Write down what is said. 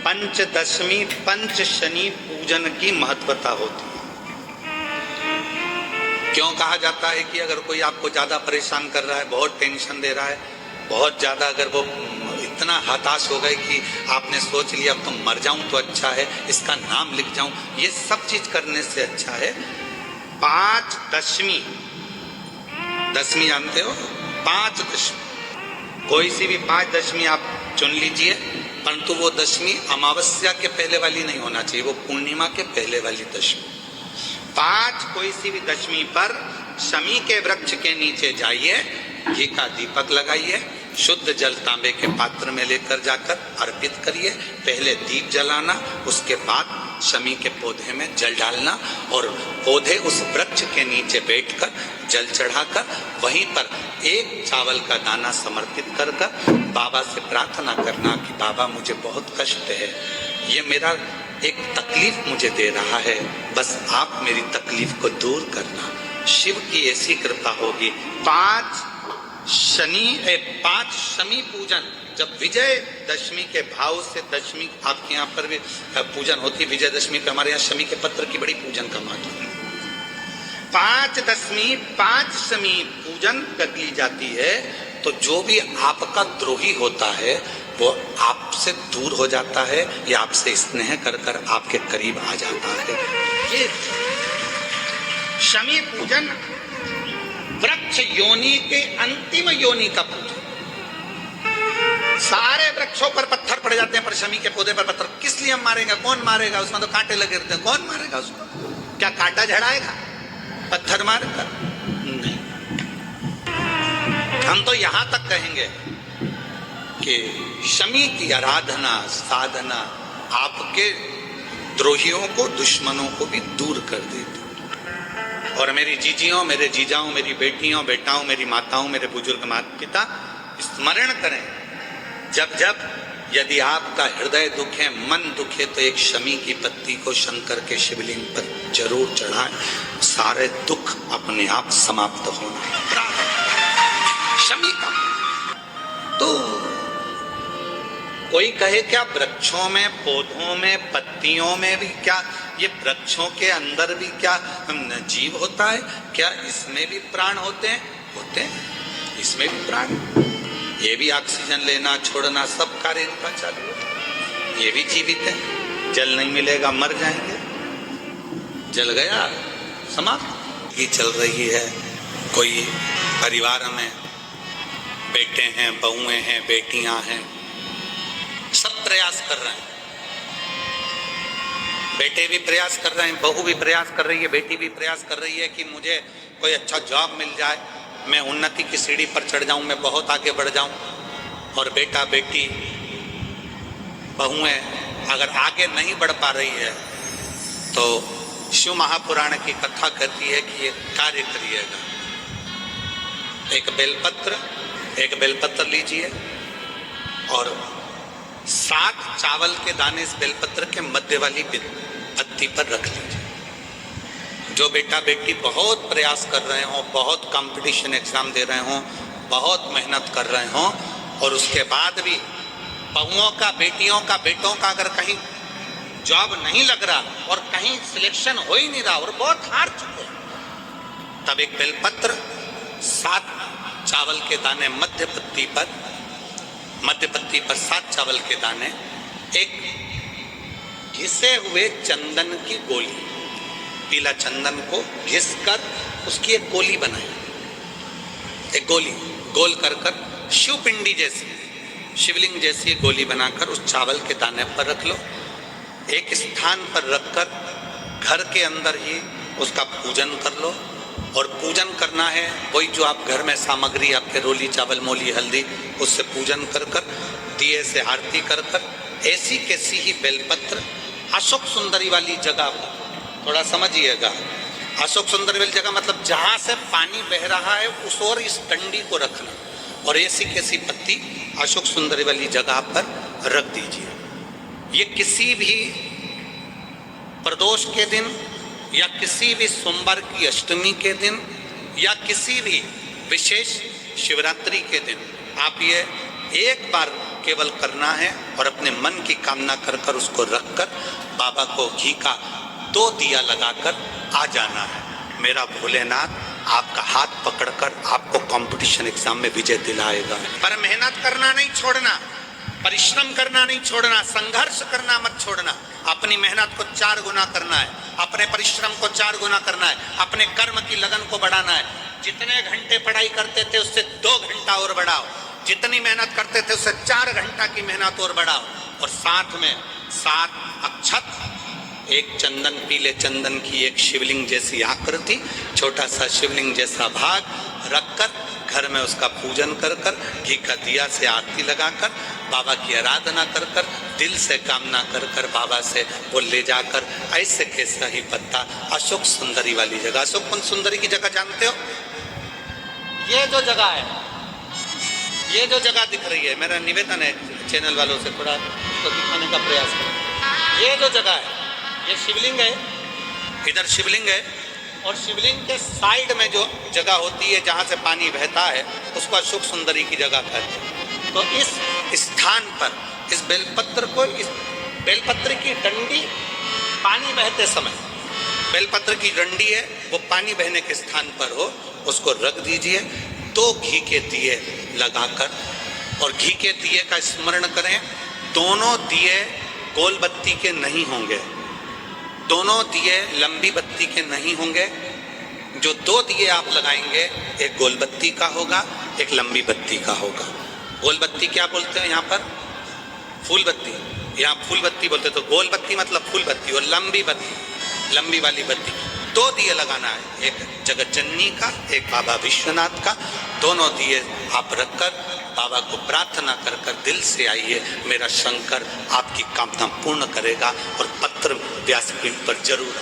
पंचदशमी पंच शनि पूजन की महत्वता होती है। क्यों कहा जाता है कि अगर कोई आपको ज्यादा परेशान कर रहा है, बहुत टेंशन दे रहा है, बहुत ज्यादा अगर वो इतना हताश हो गए कि आपने सोच लिया अब तो मर जाऊं तो अच्छा है, इसका नाम लिख जाऊं, ये सब चीज करने से अच्छा है पांच दशमी। दशमी जानते हो? पांच दशमी, कोई सी भी पांच दशमी आप चुन लीजिए, परंतु वो दशमी अमावस्या के पहले वाली नहीं होना चाहिए, वो पूर्णिमा के पहले वाली दशमी। पांच कोई सी भी दशमी पर शमी के वृक्ष के नीचे जाइए, घी का दीपक लगाइए, शुद्ध जल तांबे के पात्र में लेकर जाकर अर्पित करिए। पहले दीप जलाना, उसके बाद शमी के पौधे में जल डालना और पौधे उस वृक्ष के नीचे बैठकर जल चढ़ाकर वहीं पर एक चावल का दाना समर्पित कर बाबा से प्रार्थना करना कि बाबा मुझे बहुत कष्ट है, ये मेरा एक तकलीफ मुझे दे रहा है, बस आप मेरी तकलीफ को दूर करना। शिव की ऐसी कृपा होगी। पांच शमी पूजन, जब विजय दशमी के भाव से दशमी आपके यहाँ पर भी पूजन होती है, विजयदशमी पे हमारे यहाँ शमी के पत्र की बड़ी पूजन का महत्व है। पांच दशमी पांच शमी पूजन कर ली जाती है तो जो भी आपका द्रोही होता है वो आपसे दूर हो जाता है या आपसे स्नेह कर कर आपके करीब आ जाता है। ये शमी पूजन वृक्ष योनि के अंतिम योनि का पूजन। सारे वृक्षों पर पत्थर पड़ जाते हैं पर शमी के पौधे पर पत्थर किस लिए हम मारेगा? कौन मारेगा? उसमें तो कांटे लगे रहते हैं, कौन मारेगा उसको? क्या कांटा झड़ाएगा? पत्थर मारकर नहीं। हम तो यहां तक कहेंगे कि शमी की आराधना साधना आपके द्रोहियों को, दुश्मनों को भी दूर कर देती। और मेरी जीजियों, मेरे जीजाओं, मेरी बेटियों, बेटाओं, मेरी माताओं, मेरे बुजुर्ग माता पिता स्मरण करें, जब जब यदि आपका हृदय दुखे, मन दुखे तो एक शमी की पत्ती को शंकर के शिवलिंग पर जरूर चढ़ाएं, सारे दुख अपने आप समाप्त होना। शमी का तो कोई कहे क्या वृक्षों में, पौधों में, पत्तियों में भी क्या, ये वृक्षों के अंदर भी क्या जीव होता है? क्या इसमें भी प्राण होते हैं? होते हैं, इसमें भी प्राण। ये भी ऑक्सीजन लेना छोड़ना सब कार्य इनका चालू है, ये भी जीवित है। जल नहीं मिलेगा मर जाएंगे, जल गया समाप्त। ये चल रही है, कोई परिवार में बेटे हैं, बहुएं हैं, बेटियां हैं, सब प्रयास कर रहे हैं। बेटे भी प्रयास कर रहे हैं, बहू भी प्रयास कर रही है, बेटी भी प्रयास कर रही है कि मुझे कोई अच्छा जॉब मिल जाए, मैं उन्नति की सीढ़ी पर चढ़ जाऊं, मैं बहुत आगे बढ़ जाऊं। और बेटा बेटी बहुएं अगर आगे नहीं बढ़ पा रही है तो शिव महापुराण की कथा कहती है कि ये कार्य करिएगा। एक बेलपत्र लीजिए और 7 चावल के दाने इस बेलपत्र के मध्य वाली पत्ती पर रख लीजिए। जो बेटा बेटी बहुत प्रयास कर रहे हों, बहुत कंपटीशन एग्जाम दे रहे हों, बहुत मेहनत कर रहे हों और उसके बाद भी बहुओं का, बेटियों का, बेटों का अगर कहीं जॉब नहीं लग रहा और कहीं सिलेक्शन हो ही नहीं रहा और बहुत हार चुके, तब एक बेलपत्र 7 चावल के दाने मध्य पत्ती पर 7 चावल के दाने, एक घिसे हुए चंदन की गोली, पीला चंदन को घिसकर उसकी एक गोली बनाई, एक गोली गोल कर शिव पिंडी जैसी, शिवलिंग जैसी गोली बनाकर उस चावल के दाने पर रख लो। एक स्थान पर रखकर घर के अंदर ही उसका पूजन कर लो। और पूजन करना है वही जो आप घर में सामग्री आपके रोली चावल मोली हल्दी, उससे पूजन कर दिए से आरती कर ऐसी कैसी ही बेलपत्र अशोक सुंदरी वाली जगह, थोड़ा समझिएगा, अशोक सुंदरी वाली जगह मतलब जहां से पानी बह रहा है उस ओर इस डंडी को रखना और ऐसी कैसी पत्ती अशोक सुंदरी वाली जगह पर रख दीजिए। ये किसी भी प्रदोष के दिन या किसी भी सोमवार की अष्टमी के दिन या किसी भी विशेष शिवरात्रि के दिन आप ये एक बार केवल करना है और अपने मन की कामना कर कर उसको रखकर बाबा को घी का 2 दिया लगाकर आ जाना है। मेरा भोलेनाथ आपका हाथ पकड़कर आपको कंपटीशन एग्जाम में विजय दिलाएगा। पर मेहनत करना नहीं छोड़ना, परिश्रम करना नहीं छोड़ना, संघर्ष करना मत छोड़ना। अपनी मेहनत को 4 गुना करना है, अपने परिश्रम को 4 गुना करना है, अपने कर्म की लगन को बढ़ाना है। जितने घंटे पढ़ाई करते थे उससे 2 घंटा और बढ़ाओ, जितनी मेहनत करते थे उससे 4 घंटा की मेहनत और बढ़ाओ। और साथ में 7 अक्षत, एक चंदन, पीले चंदन की एक शिवलिंग जैसी आकृति, छोटा सा शिवलिंग जैसा भाग रखकर घर में उसका पूजन कर कर घी का दिया से आरती लगाकर बाबा की आराधना कर कर दिल से कामना कर कर बाबा से वो ले जाकर ऐसे कैसा ही पत्ता अशोक सुंदरी वाली जगह, अशोक सुंदरी की जगह जानते हो? ये जो जगह है, ये जो जगह दिख रही है, मेरा निवेदन है चैनल वालों से थोड़ा उसको दिखाने का प्रयास करें। ये जो जगह है, ये शिवलिंग है, इधर शिवलिंग है और शिवलिंग के साइड में जो जगह होती है जहाँ से पानी बहता है उसको अशोक सुंदरी की जगह कहते हैं। तो इस स्थान पर इस बेलपत्र को, इस बेलपत्र की डंडी पानी बहते समय, बेलपत्र की डंडी है वो पानी बहने के स्थान पर हो, उसको रख दीजिए। 2 घी के दिए लगाकर, और घी के दिए का स्मरण करें। दोनों दिए गोल बत्ती के नहीं होंगे, दोनों दिए लंबी बत्ती के नहीं होंगे। जो 2 दिए आप लगाएंगे, एक गोल बत्ती का होगा, एक लंबी बत्ती का होगा। गोल बत्ती क्या बोलते हैं यहाँ पर? फूल बत्ती। यहाँ फूल बत्ती बोलते, तो गोल बत्ती मतलब फूल बत्ती, और लंबी बत्ती, लंबी वाली बत्ती। 2 दिए लगाना है, एक जगत जननी का, एक बाबा विश्वनाथ का। दोनों दिए आप रखकर बाबा को प्रार्थना कर कर दिल से आइए, मेरा शंकर आपकी कामना पूर्ण करेगा। और पत्र व्यासपीठ पर जरूर